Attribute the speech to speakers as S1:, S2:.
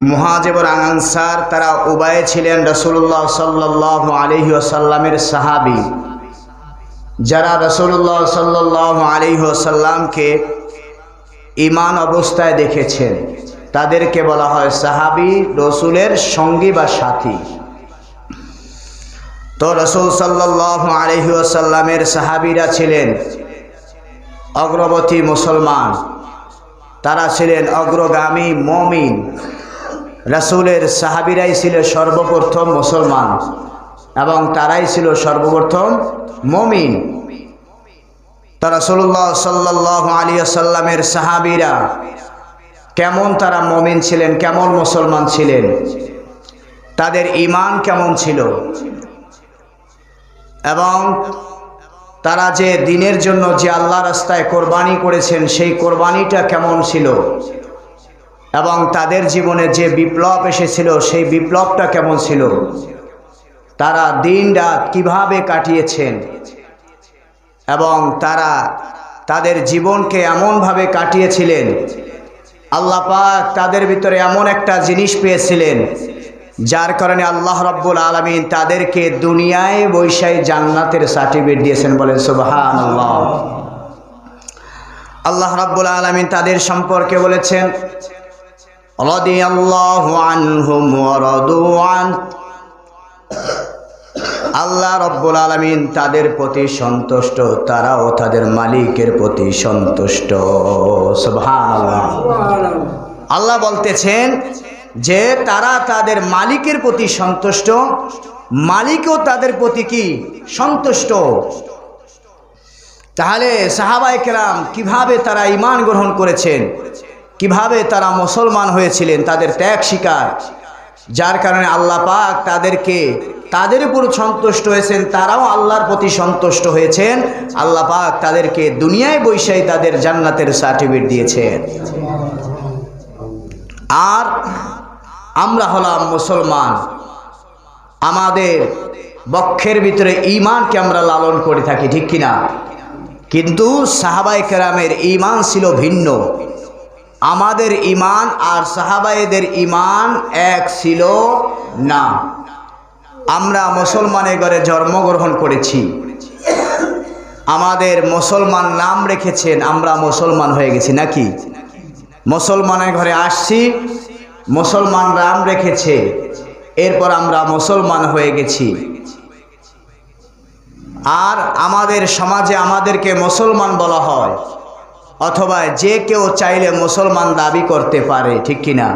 S1: মুহাজির answer তারা উভয়ে ছিলেন রাসূলুল্লাহ সাল্লাল্লাহু আলাইহি ওয়াসাল্লামের সাহাবী, যারা রাসূলুল্লাহ সাল্লাল্লাহু আলাইহি ওয়াসাল্লামকে ঈমান অবস্থায় দেখেছেন তাদেরকে বলা হয় সাহাবী, রাসূলের সঙ্গী বা সাথী। তো রাসূল সাল্লাল্লাহু আলাইহি ওয়াসাল্লামের সাহাবীরা ছিলেন অগ্রবর্তী মুসলমান, তারা ছিলেন অগ্রগামী মুমিন। রাসূলের সাহাবীরাই ছিল সর্বপ্রথম মুসলমান এবং তারাই ছিল সর্বপ্রথম মুমিন। তো রাসূলুল্লাহ সাল্লাল্লাহু আলাইহি ওয়াসাল্লামের সাহাবীরা কেমন তারা মুমিন ছিলেন, কেমন মুসলমান ছিলেন, তাদের ঈমান কেমন ছিল এবং তারা যে দ্বীনের জন্য যে আল্লাহর রাস্তায় কোরবানি করেছেন সেই কোরবানিটা কেমন ছিল এবং তাদের জীবনে যে বিপ্লব এসেছিল সেই বিপ্লবটা কেমন ছিল, তারা দিন রাত কিভাবে কাটিয়েছেন এবং তারা তাদের জীবনকে এমনভাবে কাটিয়েছিলেন, আল্লাহ পাক তাদের ভিতরে এমন একটা জিনিস পেয়েছিলেন যার কারণে আল্লাহ রাব্বুল আলামিন তাদেরকে দুনিয়ায় বৈশাই জান্নাতের সার্টিফিকেট দিয়েছেন। বলেন সুবহানাল্লাহ। আল্লাহ রাব্বুল আলামিন তাদের সম্পর্কে বলেছেন, রাদিয়াল্লাহু আনহুম ওয়া রাদু আন। আল্লাহ রাব্বুল আলামিন তাদের প্রতি সন্তুষ্ট, তারাও তাদের মালিকের প্রতি সন্তুষ্ট। সুবহানাল্লাহ। আল্লাহ বলতেছেন যে তারা তাদের মালিকের প্রতি সন্তুষ্ট, মালিকও তাদের প্রতি কি সন্তুষ্ট। তাহলে সাহাবায়ে কেরাম কিভাবে তারা ঈমান গ্রহণ করেছেন, কিভাবে তারা মুসলমান হয়েছিলেন, তাদের ত্যাগ স্বীকার, যার কারণে আল্লাহ পাক তাদেরকে তাদের উপর সন্তুষ্ট হয়েছেন, তারাও আল্লাহর প্রতি সন্তুষ্ট হয়েছেন। আল্লাহ পাক তাদেরকে দুনিয়ায় বৈশাই তাদের জান্নাতের সার্টিফিকেট দিয়েছেন। আর আমরা হলাম মুসলমান, আমাদের বক্ষের ভিতরে ঈমানকে আমরা লালন করে থাকি, ঠিক কিনা? কিন্তু সাহাবায়ে কেরামের ঈমান ছিল ভিন্ন। আমাদের ঈমান আর সাহাবায়েদের ঈমান এক ছিল না। আমরা মুসলমানের ঘরে জন্মগ্রহণ করেছি, আমাদের মুসলমান নাম রেখেছেন, আমরা মুসলমান হয়ে গেছি নাকি? মুসলমানের ঘরে আসছি, মুসলমান নাম রেখেছে, এরপর আমরা মুসলমান হয়ে গেছি। আর আমাদের সমাজে আমাদেরকে মুসলমান বলা হয়, অথবা যে কেউ চাইলে মুসলমান দাবি করতে পারে, ঠিক কিনা?